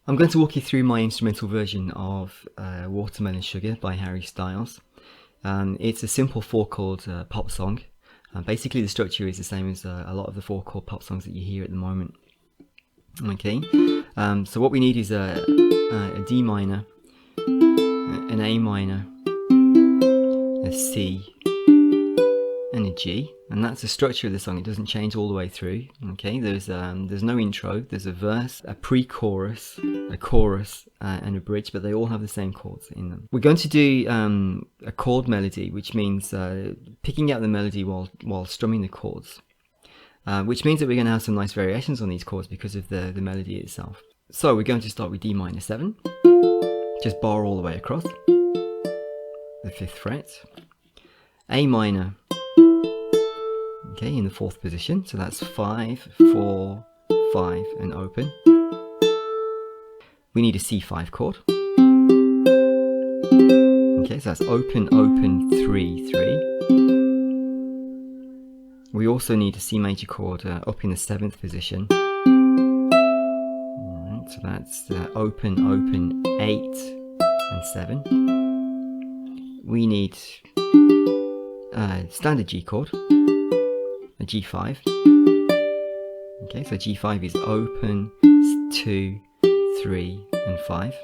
I'm going to walk you through my instrumental version of Watermelon Sugar by Harry Styles. It's a simple 4-chord pop song. Basically the structure is the same as a lot of the 4-chord pop songs that you hear at the moment. Okay, so what we need is a D minor, an A minor, a C, and a G, and that's the structure of the song. It doesn't change all the way through. Okay, there's no intro, there's a verse, a pre-chorus, a chorus, and a bridge, but they all have the same chords in them. We're going to do a chord melody, which means picking out the melody while strumming the chords, which means that we're going to have some nice variations on these chords because of the melody itself. So we're going to start with D minor 7, just bar all the way across, the 5th fret, A minor, okay, in the 4th position, so that's 5, 4, 5, and open. We need a C5 chord. Okay, so that's open, open, 3, 3. We also need a C major chord up in the 7th position. Alright, so that's open, open, 8, and 7. We need a standard G chord, a G5. Okay, so G5 is open, 2, 3, and 5.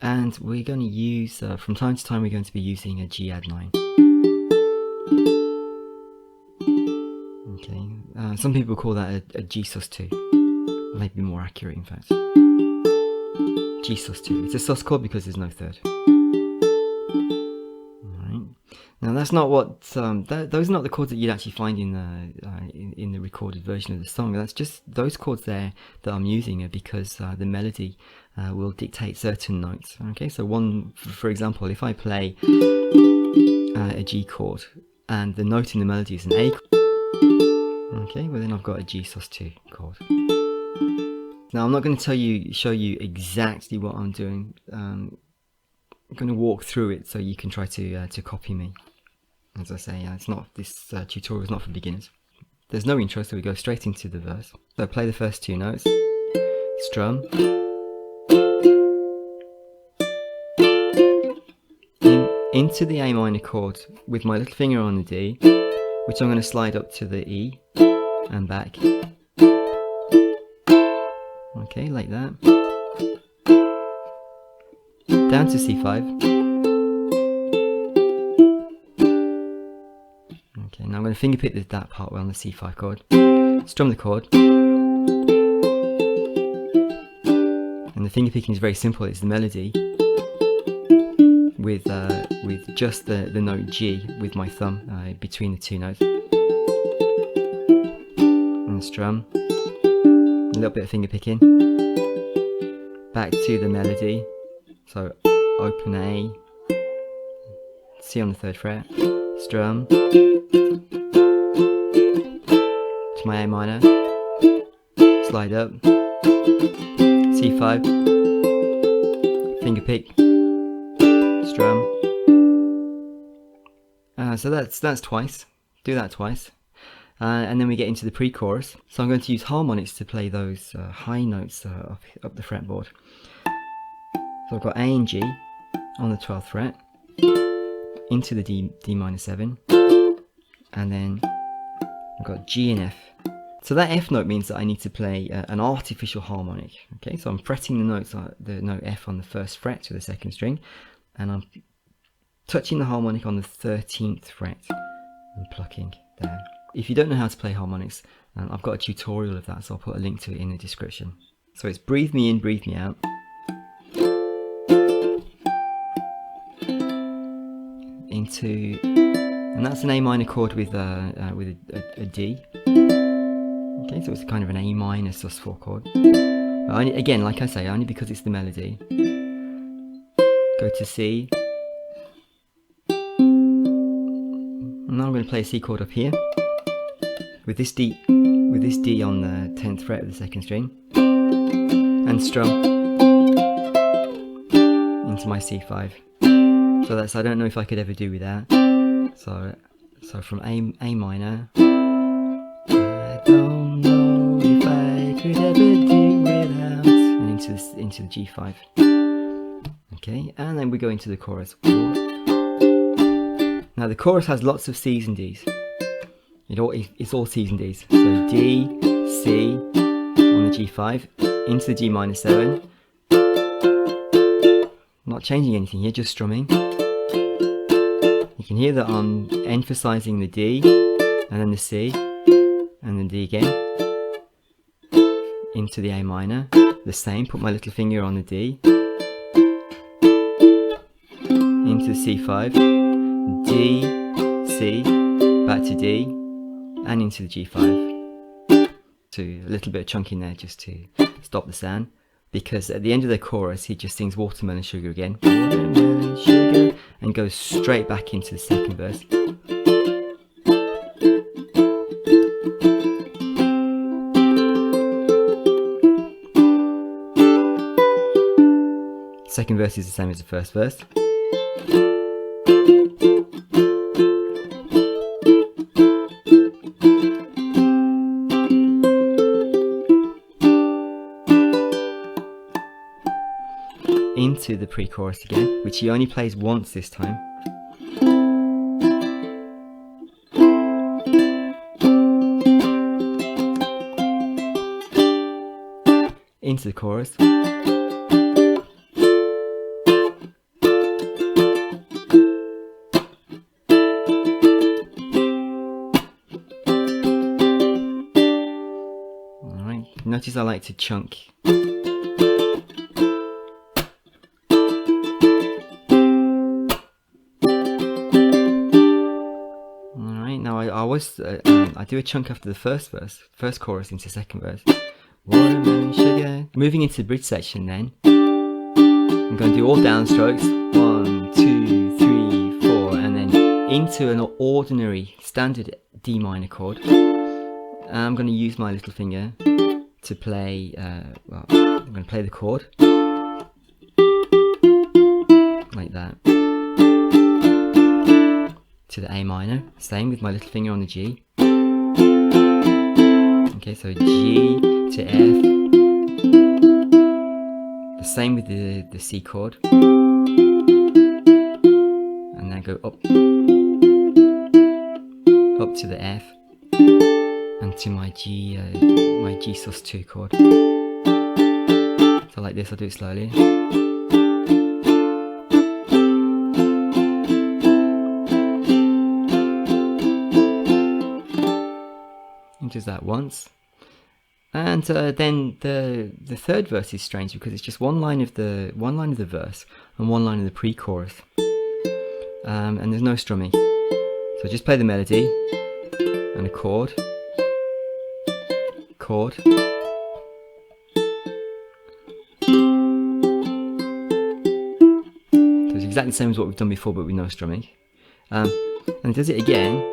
And we're going to use, from time to time, we're going to be using a G add 9. Okay, some people call that a G sus2. Maybe more accurate, in fact. G sus2. It's a sus chord because there's no third. Now that's not what those are not the chords that you'd actually find in the recorded version of the song. That's just those chords there that I'm using are because the melody will dictate certain notes. Okay, so for example, if I play a G chord and the note in the melody is an A chord, okay, well then I've got a G sus2 chord. Now I'm not going to show you exactly what I'm doing. I'm going to walk through it so you can try to copy me. As I say, this tutorial is not for beginners. There's no intro, so we go straight into the verse. So play the first 2 notes, strum, into the A minor chord with my little finger on the D, which I'm going to slide up to the E and back. Okay, like that. Down to C5. Okay, now I'm going to finger pick that part on the C5 chord, strum the chord, and the finger picking is very simple. It's the melody with just the note G with my thumb between the 2 notes, and strum, a little bit of finger picking, back to the melody. So open A, C on the 3rd fret, strum, to my A minor, slide up, C5, finger pick, strum. So that's twice. Do that twice. And then we get into the pre-chorus. So I'm going to use harmonics to play those high notes up the fretboard. So I've got A and G on the 12th fret, into the D minor 7, and then I've got G and F. So that F note means that I need to play an artificial harmonic. Okay, so I'm fretting the note F on the 1st fret to the 2nd string, and I'm touching the harmonic on the 13th fret and plucking there. If you don't know how to play harmonics, I've got a tutorial of that, so I'll put a link to it in the description. So it's breathe me in, breathe me out. And that's an A minor chord with a D. Okay, so it's kind of an A minor sus4 chord. Again, like I say, only because it's the melody. Go to C. And now I'm going to play a C chord up here with this D on the 10th fret of the 2nd string, and strum into my C5. So I don't know if I could ever do without. So from A minor, I don't know if I could into the G5. Okay, and then we go into the chorus. Now the chorus has lots of C's and D's. It's all C's and D's. So D, C on the G5, into the G minor 7. Not changing anything here, just strumming. You can hear that I'm emphasizing the D, and then the C, and then D again. Into the A minor, the same, put my little finger on the D. Into the C5, D, C, back to D, and into the G5. So a little bit of chunking there just to stop the sound, because at the end of the chorus he just sings Watermelon Sugar again, watermelon sugar, and goes straight back into the second verse. Second verse is the same as the first verse. Into the pre-chorus again, which he only plays once this time. Into the chorus. Alright, notice I like to chunk. I do a chunk after the first chorus into second verse. Watermelon sugar. Moving into the bridge section then, I'm going to do all downstrokes. 1, 2, 3, 4, and then into an ordinary standard D minor chord. I'm going to use my little finger to play, I'm going to play the chord. Like that. To the A minor, same with my little finger on the G. Okay, so G to F, the same with the C chord, and then go up to the F, and to my G sus2 chord. So like this, I'll do it slowly. Does that once, and then the third verse is strange because it's just one line of the verse and one line of the pre-chorus, and there's no strumming. So just play the melody and a chord. So it's exactly the same as what we've done before, but with no strumming, and it does it again.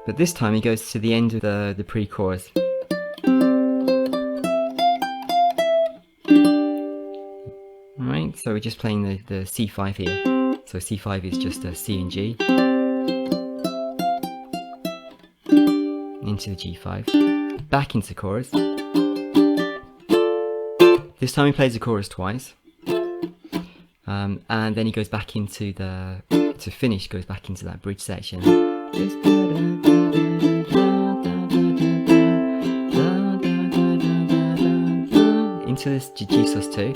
But this time he goes to the end of the pre-chorus. Alright, so we're just playing the C5 here. So C5 is just a C and G. Into the G5. Back into the chorus. This time he plays the chorus twice. And then he goes back into to finish, goes back into that bridge section. Into this G sus2,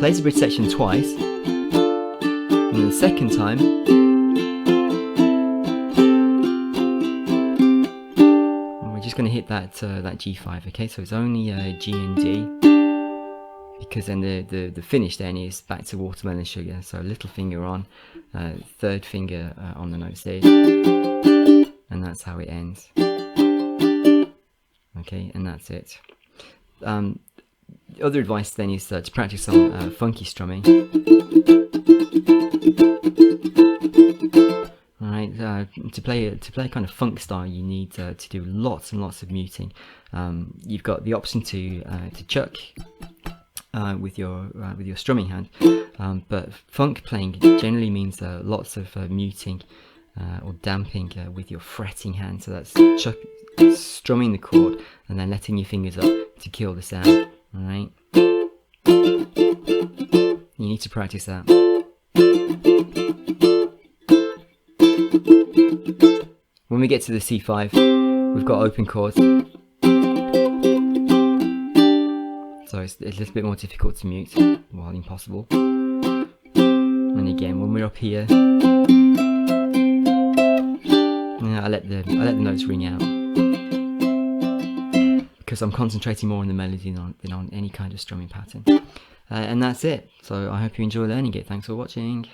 plays the bridge section twice, and then the second time we're just going to hit that G5. Okay, so it's only G and D, because then the finish then is back to Watermelon Sugar. So little finger on, third finger on the note C, and that's how it ends. Okay, and that's it. Other advice then is to practice some funky strumming. Alright, to play a kind of funk style, you need to do lots and lots of muting. You've got the option to chuck with your strumming hand, but funk playing generally means lots of muting or damping with your fretting hand. So that's strumming the chord and then letting your fingers up to kill the sound. Alright? You need to practice that. When we get to the C5, we've got open chords. So it's a little bit more difficult to mute, well, impossible. And again, when we're up here, I let the notes ring out because I'm concentrating more on the melody than on any kind of strumming pattern. And that's it. So I hope you enjoy learning it. Thanks for watching.